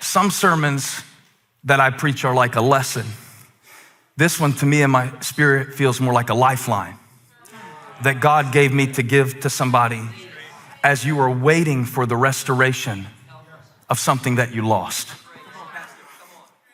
some sermons that I preach are like a lesson. This one to me in my spirit feels more like a lifeline that God gave me to give to somebody as you are waiting for the restoration of something that you lost.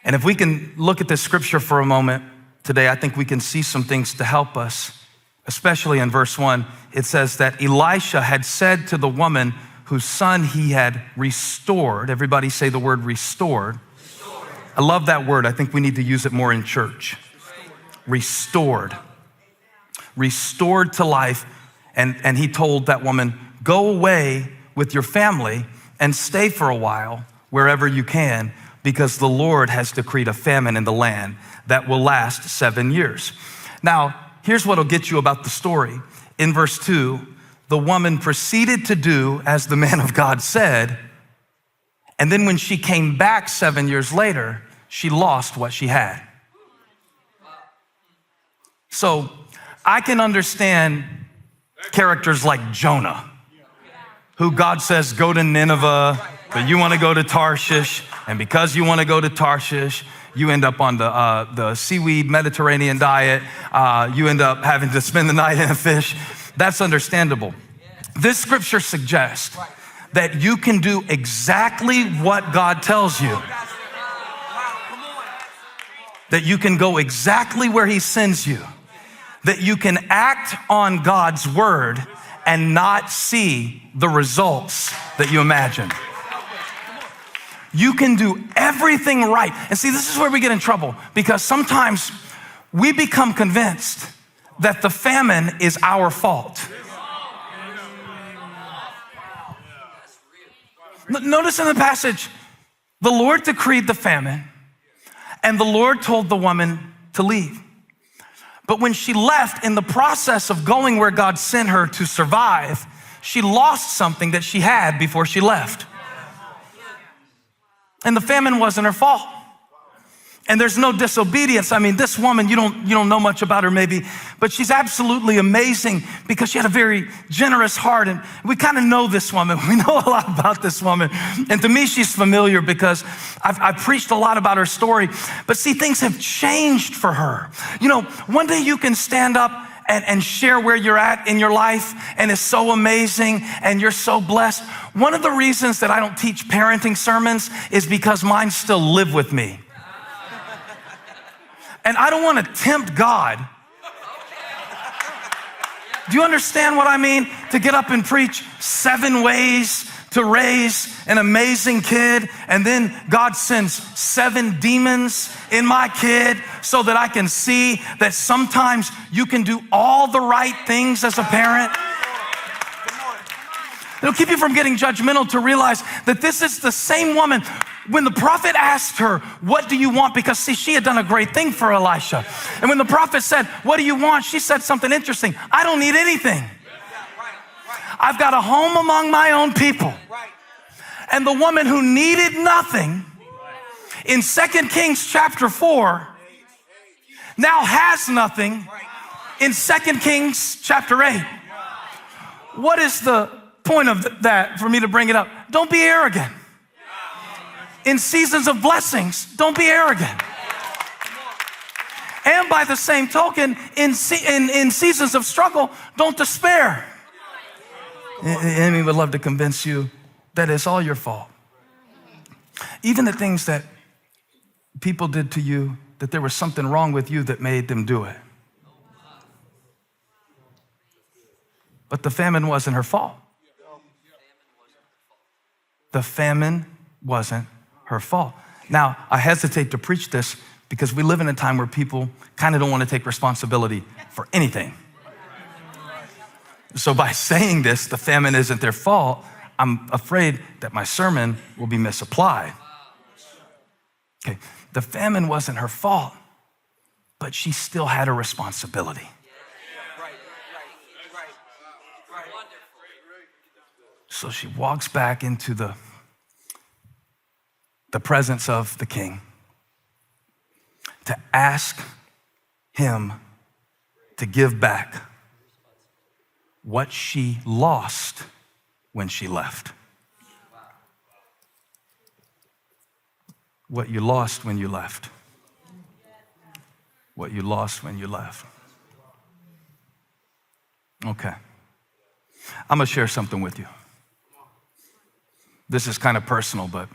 And if we can look at this scripture for a moment today, I think we can see some things to help us, especially in verse 1. It says that Elisha had said to the woman whose son he had restored. Everybody say the word restored. I love that word. I think we need to use it more in church. Restored. Restored to life. And he told that woman, go away with your family and stay for a while wherever you can, because the Lord has decreed a famine in the land that will last 7 years. Now, here's what'll get you about the story. In verse 2, the woman proceeded to do as the man of God said, and then when she came back 7 years later, she lost what she had. So I can understand characters like Jonah, who God says, go to Nineveh, but you want to go to Tarshish. And because you want to go to Tarshish, you end up on the seaweed Mediterranean diet. You end up having to spend the night in a fish. That's understandable. This scripture suggests that you can do exactly what God tells you. That you can go exactly where he sends you. That you can act on God's word and not see the results that you imagine. You can do everything right. And see, this is where we get in trouble, because sometimes we become convinced that the famine is our fault. Notice in the passage, the Lord decreed the famine, and the Lord told the woman to leave. But when she left, in the process of going where God sent her to survive, she lost something that she had before she left. And the famine wasn't her fault. And there's no disobedience. I mean, this woman, you don't know much about her maybe, but she's absolutely amazing because she had a very generous heart. And we kind of know this woman. We know a lot about this woman. And to me, she's familiar because I've preached a lot about her story. But see, things have changed for her. You know, one day you can stand up and share where you're at in your life, and it's so amazing, and you're so blessed. One of the reasons that I don't teach parenting sermons is because mine still live with me. And I don't want to tempt God. Do you understand what I mean? To get up and preach 7 ways to raise an amazing kid, and then God sends 7 demons in my kid so that I can see that sometimes you can do all the right things as a parent. It'll keep you from getting judgmental to realize that this is the same woman. When the prophet asked her, what do you want? Because see, she had done a great thing for Elisha. And when the prophet said, what do you want? She said something interesting. I don't need anything. I've got a home among my own people. And the woman who needed nothing in 2 Kings chapter 4 now has nothing in 2 Kings chapter 8. What is the point of that for me to bring it up? Don't be arrogant. In seasons of blessings, don't be arrogant. And by the same token, in seasons of struggle, don't despair. The enemy would love to convince you that it's all your fault. Even the things that people did to you, that there was something wrong with you that made them do it. But the famine wasn't her fault. The famine wasn't her fault. Now, I hesitate to preach this because we live in a time where people kind of don't want to take responsibility for anything. So by saying this, the famine isn't their fault, I'm afraid that my sermon will be misapplied. Okay, the famine wasn't her fault, but she still had a responsibility. So she walks back into the presence of the king to ask him to give back what she lost when she left. what you lost when you left. What you lost when you left. Okay. I'm going to share something with you. This is kind of personal, but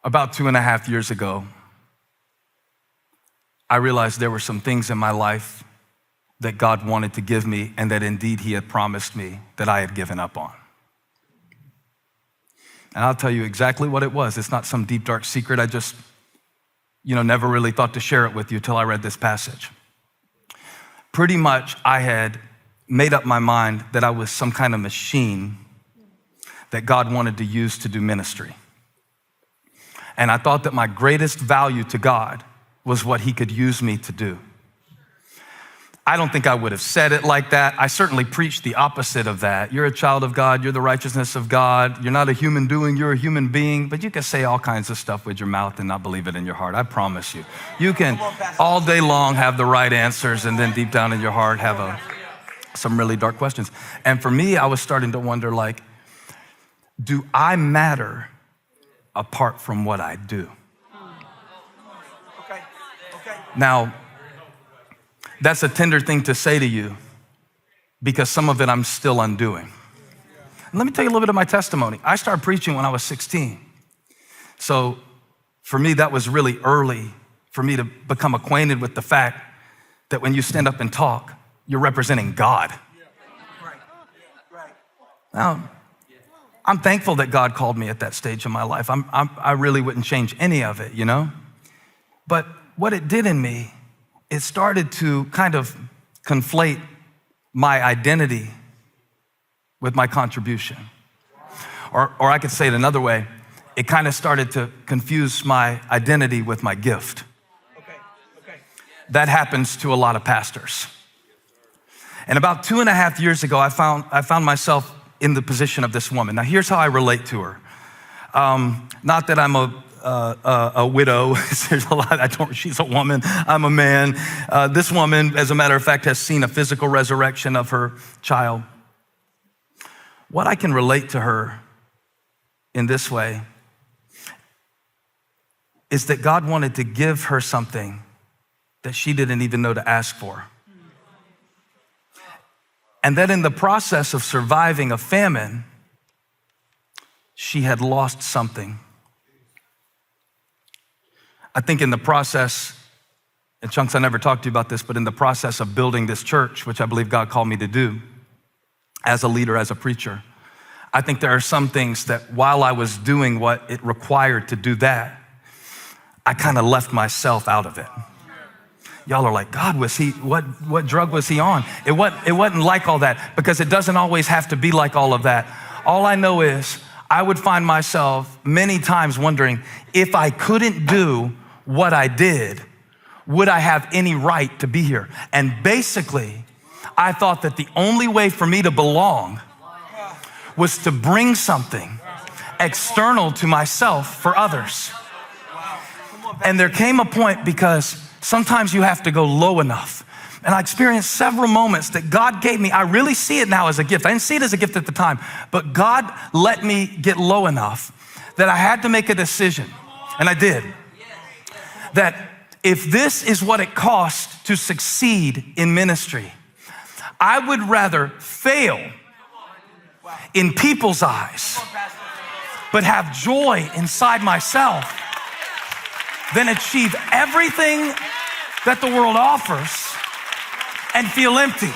about 2.5 years ago, I realized there were some things in my life that God wanted to give me and that indeed He had promised me that I had given up on. And I'll tell you exactly what it was. It's not some deep, dark secret. I just, never really thought to share it with you till I read this passage. Pretty much, I had made up my mind that I was some kind of machine that God wanted to use to do ministry. And I thought that my greatest value to God was what He could use me to do. I don't think I would have said it like that. I certainly preached the opposite of that. You're a child of God. You're the righteousness of God. You're not a human doing. You're a human being. But you can say all kinds of stuff with your mouth and not believe it in your heart. I promise you. You can all day long have the right answers and then deep down in your heart have some really dark questions. And for me, I was starting to wonder, do I matter apart from what I do? Okay. Now, that's a tender thing to say to you because some of it I'm still undoing. And let me tell you a little bit of my testimony. I started preaching when I was 16. So for me, that was really early for me to become acquainted with the fact that when you stand up and talk, you're representing God. Now, I'm thankful that God called me at that stage of my life. I really wouldn't change any of it, But what it did in me, it started to kind of conflate my identity with my contribution. Or I could say it another way, it kind of started to confuse my identity with my gift. That happens to a lot of pastors. And about 2.5 years ago, I found myself in the position of this woman. Now, here's how I relate to her. Not that I'm a widow. There's a lot. She's a woman. I'm a man. This woman, as a matter of fact, has seen a physical resurrection of her child. What I can relate to her in this way is that God wanted to give her something that she didn't even know to ask for. And that in the process of surviving a famine, she had lost something. I think in the process, and Chunks, I never talked to you about this, but in the process of building this church, which I believe God called me to do as a leader, as a preacher, I think there are some things that while I was doing what it required to do that, I kind of left myself out of it. Y'all are like, God, what drug was he on? It wasn't like all that, because it doesn't always have to be like all of that. All I know is I would find myself many times wondering, if I couldn't do what I did, would I have any right to be here? And basically, I thought that the only way for me to belong was to bring something external to myself for others. And there came a point, because sometimes you have to go low enough. And I experienced several moments that God gave me. I really see it now as a gift. I didn't see it as a gift at the time, but God let me get low enough that I had to make a decision. And I did. That if this is what it costs to succeed in ministry, I would rather fail in people's eyes, but have joy inside myself, than achieve everything that the world offers and feel empty.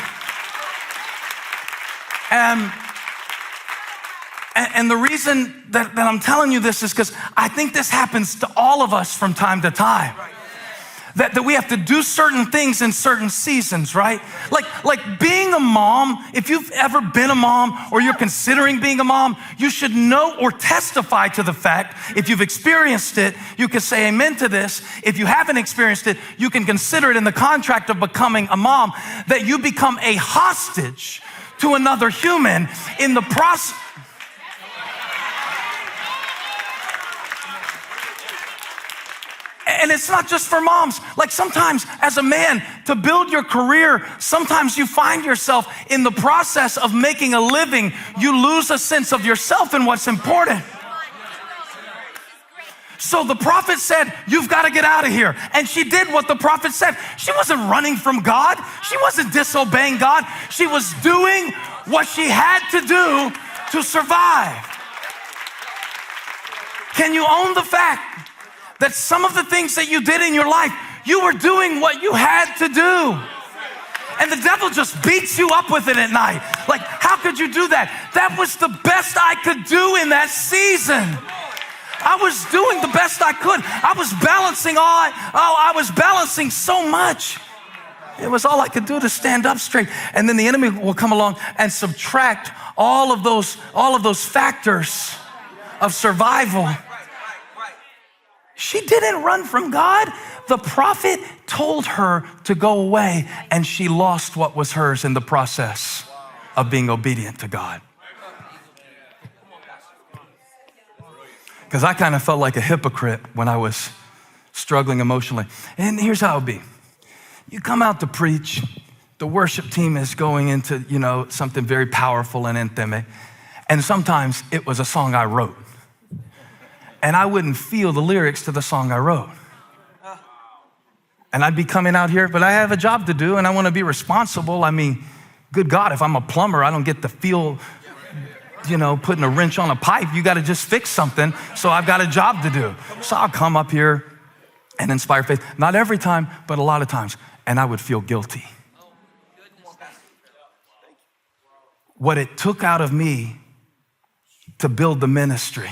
And the reason that I'm telling you this is because I think this happens to all of us from time to time. That we have to do certain things in certain seasons, right? Like being a mom, if you've ever been a mom or you're considering being a mom, you should know or testify to the fact, if you've experienced it, you can say amen to this. If you haven't experienced it, you can consider it in the contract of becoming a mom, that you become a hostage to another human in the process. And it's not just for moms. Like sometimes as a man, to build your career, sometimes you find yourself in the process of making a living, you lose a sense of yourself and what's important. So the prophet said, you've got to get out of here. And she did what the prophet said. She wasn't running from God. She wasn't disobeying God. She was doing what she had to do to survive. Can you own the fact that some of the things that you did in your life, you were doing what you had to do? And the devil just beats you up with it at night. Like, how could you do that? That was the best I could do in that season. I was doing the best I could. I was balancing so much. It was all I could do to stand up straight. And then the enemy will come along and subtract all of those factors of survival. She didn't run from God. The prophet told her to go away, and she lost what was hers in the process of being obedient to God. Because I kind of felt like a hypocrite when I was struggling emotionally. And here's how it would be. You come out to preach, the worship team is going into, something very powerful and intimate. And sometimes it was a song I wrote. And I wouldn't feel the lyrics to the song I wrote. And I'd be coming out here, but I have a job to do and I want to be responsible. I mean, good God, if I'm a plumber, I don't get to feel, putting a wrench on a pipe. You got to just fix something. So I've got a job to do. So I'll come up here and inspire faith. Not every time, but a lot of times. And I would feel guilty. What it took out of me to build the ministry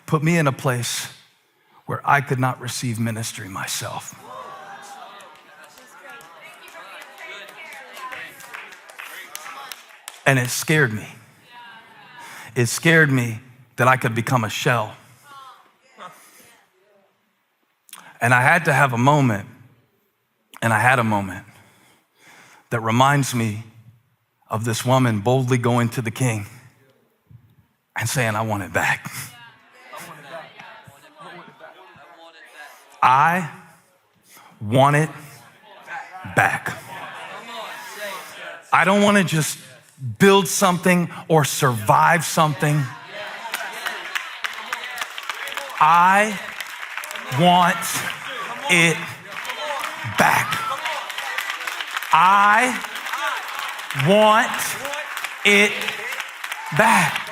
put me in a place where I could not receive ministry myself. And it scared me. It scared me that I could become a shell. And I had to have a moment, and I had a moment that reminds me of this woman boldly going to the king and saying, I want it back. I want it back. I don't want to just build something or survive something. I want it back. I want it back.